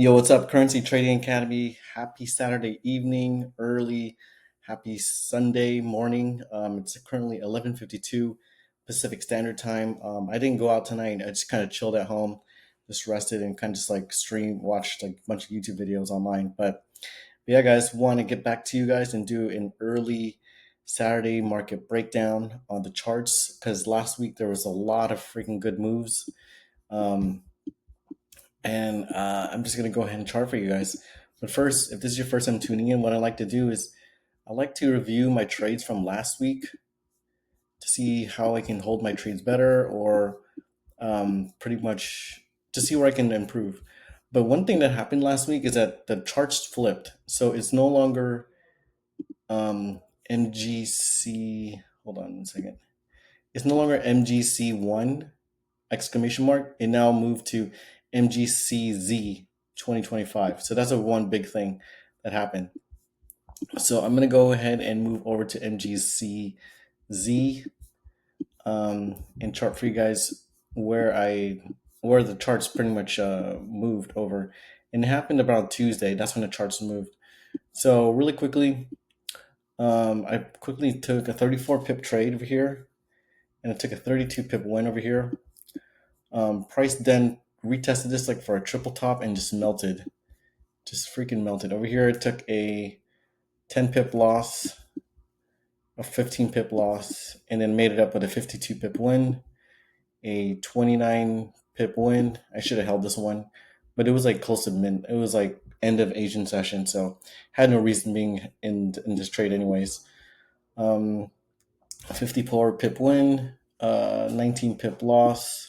Yo, what's up, Currency Trading Academy? Happy Saturday evening, early. Happy Sunday morning. It's currently 11:52 Pacific Standard Time. I didn't go out tonight. I just kind of chilled at home, just rested and kind of just like watched like a bunch of YouTube videos online. But yeah, guys, want to get back to you guys and do an early Saturday market breakdown on the charts because last week there was a lot of freaking good moves. Um, and I'm just going to go ahead and chart for you guys. But first, if this is your first time tuning in, what I like to do is I like to review my trades from last week to see how I can hold my trades better or pretty much to see where I can improve. But one thing that happened last week is that the charts flipped. So it's no longer MGC. Hold on one second. It's no longer MGC1 exclamation mark. It now moved to MGCZ 2025. So that's a one big thing that happened. So I'm going to go ahead and move over to MGCZ and chart for you guys where the charts pretty much moved over. And it happened about Tuesday. That's when the charts moved. So really quickly, I quickly took a 34 pip trade over here, and I took a 32 pip win over here. Price then retested this like for a triple top and just freaking melted. Over here, it took a 10 pip loss, a 15 pip loss, and then made it up with a 52 pip win, a 29 pip win. I should have held this one, but it was like close to min. It was like end of Asian session, so had no reason being in this trade anyways. 54 pip win, 19 pip loss.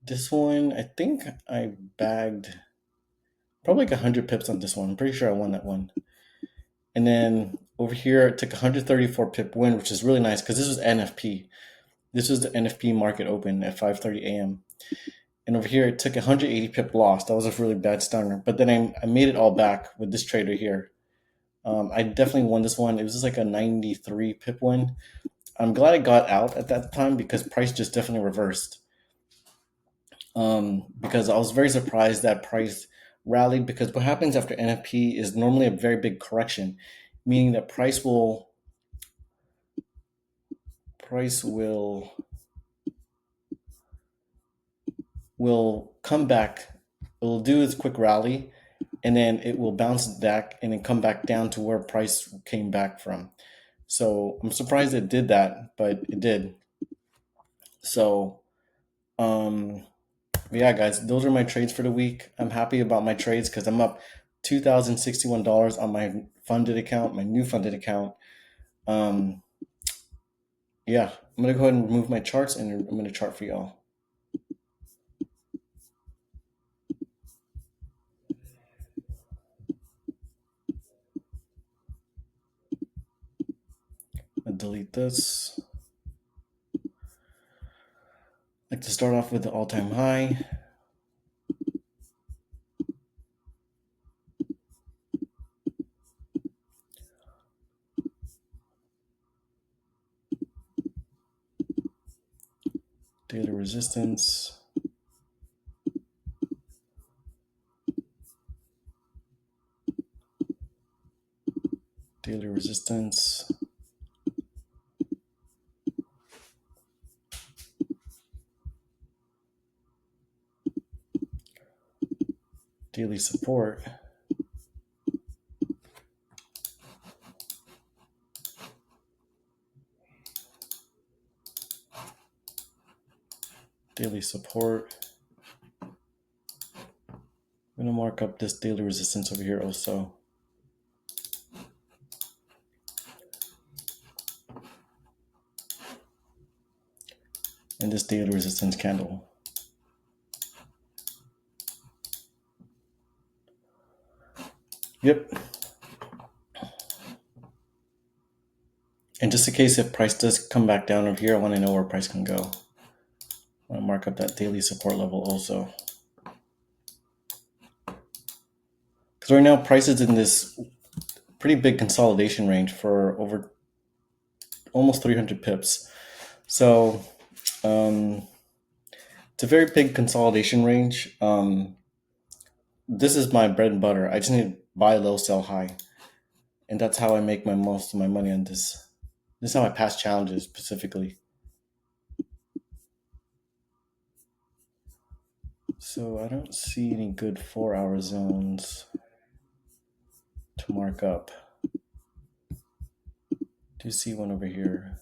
This one, I think I bagged probably like 100 pips on this one. I'm pretty sure I won that one. And then over here, it took 134 pip win, which is really nice because this was NFP. This was the NFP market open at 5:30 a.m. And over here, it took 180 pip loss. That was a really bad stunner. But then I made it all back with this trader here. I definitely won this one. It was just like a 93 pip win. I'm glad I got out at that time because price just definitely reversed. Because I was very surprised that price rallied because what happens after NFP is normally a very big correction, meaning that price will come back. It will do its quick rally, and then it will bounce back and then come back down to where price came back from. So I'm surprised it did that, but it did. So um, yeah, guys, those are my trades for the week. I'm happy about my trades because I'm up $2,061 on my funded account, my new funded account. Um, yeah, I'm gonna go ahead and remove my charts and I'm gonna chart for y'all. I'll delete this. I like to start off with the all-time high. Daily resistance. Daily resistance. Daily support. Daily support. I'm going to mark up this daily resistance over here also. And this daily resistance candle. Yep. And just in case if price does come back down over here, I want to know where price can go. I want to mark up that daily support level also. Because right now price is in this pretty big consolidation range for over almost 300 pips. So it's a very big consolidation range. this is my bread and butter. I just need to buy low, sell high, and that's how I make my most of my money on this. This is how I pass challenges specifically. So I don't see any good 4-hour zones to mark up. Do see one over here.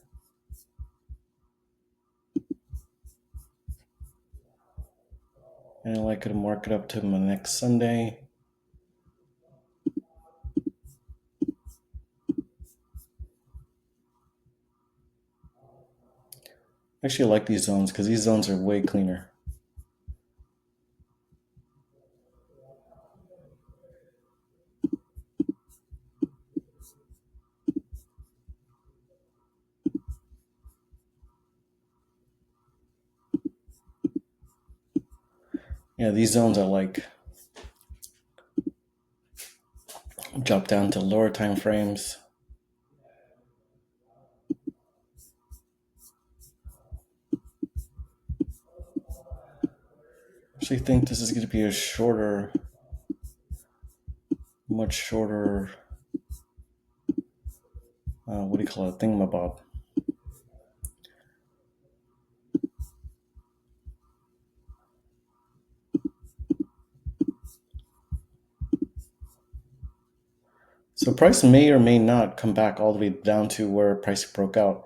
And I like to mark it up to my next Sunday. I actually like these zones because these zones are way cleaner. Yeah, these zones I like. Drop down to lower time frames. Actually think this is going to be a shorter, much shorter, what do you call it, thingamabob. So price may or may not come back all the way down to where price broke out.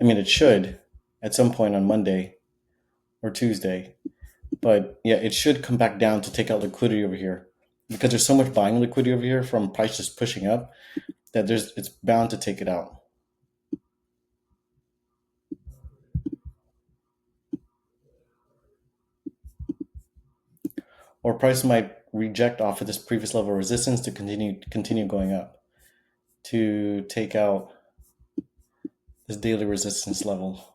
I mean, it should at some point on Monday or Tuesday. But yeah, it should come back down to take out liquidity over here because there's so much buying liquidity over here from price just pushing up that it's bound to take it out. Or price might reject off of this previous level of resistance to continue going up to take out this daily resistance level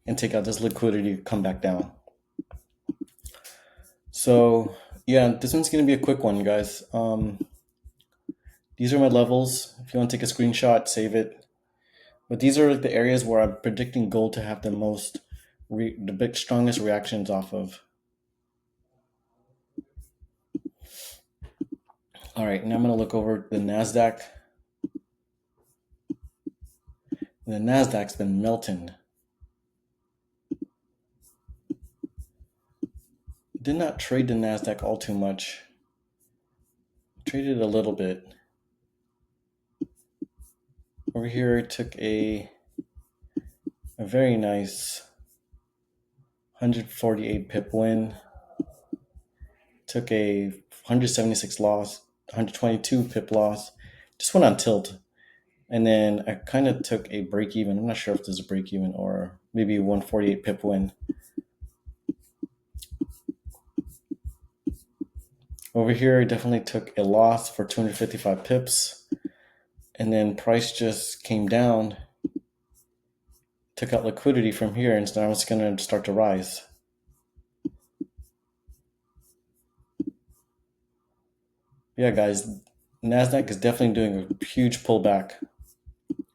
and take out this liquidity come back down. So yeah, this one's going to be a quick one, guys. These are my levels. If you want to take a screenshot, save it. But these are like the areas where I'm predicting gold to have the most, the big strongest reactions off of. All right, now I'm going to look over the NASDAQ. The NASDAQ's been melting. Did not trade the NASDAQ all too much. Traded a little bit. Over here, it took a very nice 148 pip win. Took a 176 loss, 122 pip loss. Just went on tilt. And then I kind of took a break even. I'm not sure if there's a break even or maybe 148 pip win. Over here, I definitely took a loss for 255 pips. And then price just came down, took out liquidity from here, and now it's going to start to rise. Yeah, guys, NASDAQ is definitely doing a huge pullback. I'm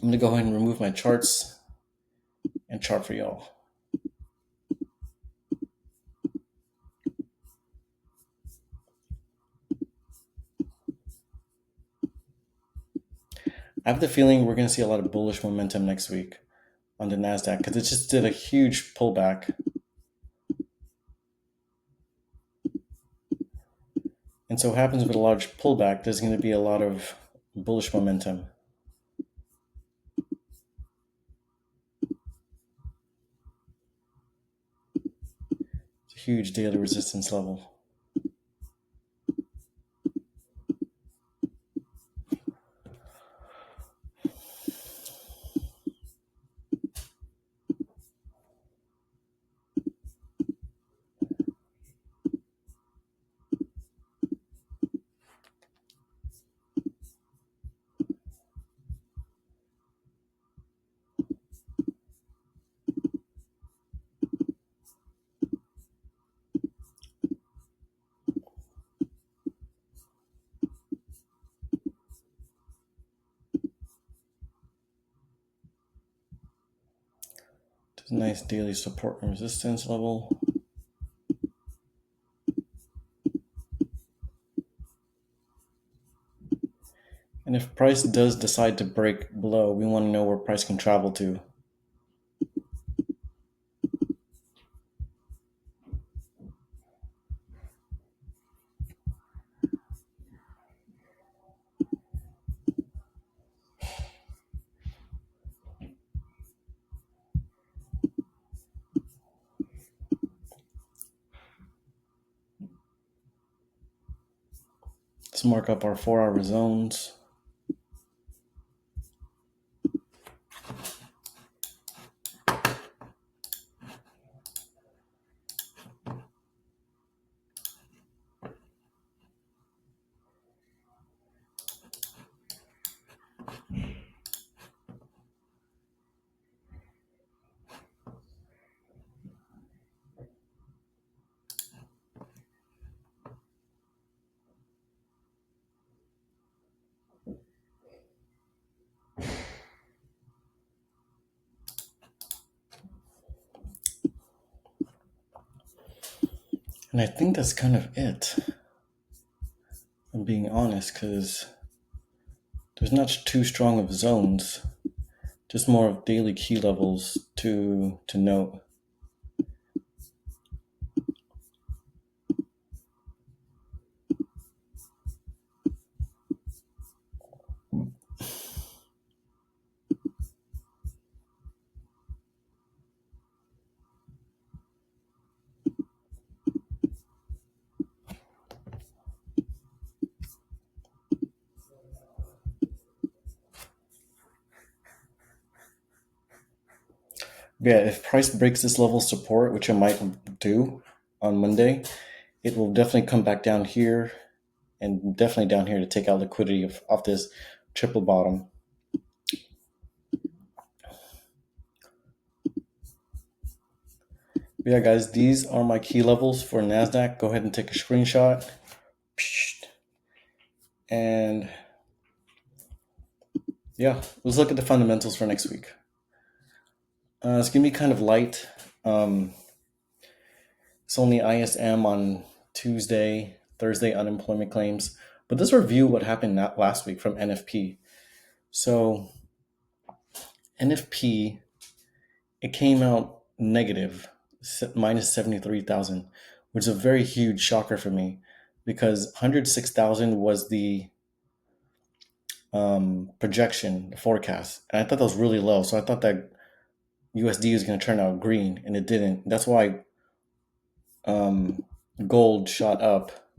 going to go ahead and remove my charts and chart for y'all. I have the feeling we're going to see a lot of bullish momentum next week on the NASDAQ because it just did a huge pullback. And so what happens with a large pullback, there's going to be a lot of bullish momentum. It's a huge daily resistance level. Nice daily support and resistance level. And if price does decide to break below, we want to know where price can travel to. Let's mark up our 4-hour zones. And I think that's kind of it. I'm being honest, because there's not too strong of zones, just more of daily key levels to note. Yeah, if price breaks this level of support, which it might do on Monday, it will definitely come back down here and definitely down here to take out liquidity off this triple bottom. But yeah, guys, these are my key levels for NASDAQ. Go ahead and take a screenshot. And yeah, let's look at the fundamentals for next week. It's going to be kind of light. It's only ISM on Tuesday, Thursday unemployment claims. But let's review what happened last week from NFP. So NFP, it came out negative, minus 73,000, which is a very huge shocker for me because 106,000 was the projection, the forecast. And I thought that was really low. So I thought that USD was going to turn out green, and it didn't. That's why gold shot up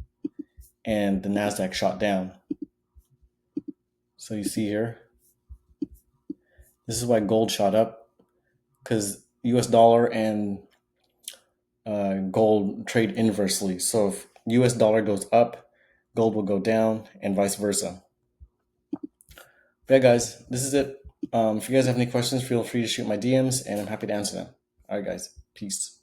and the NASDAQ shot down. So you see here, this is why gold shot up, because US dollar and gold trade inversely. So if US dollar goes up, gold will go down, and vice versa. But yeah, guys, this is it. If you guys have any questions, feel free to shoot my DMs, and I'm happy to answer them. All right, guys. Peace.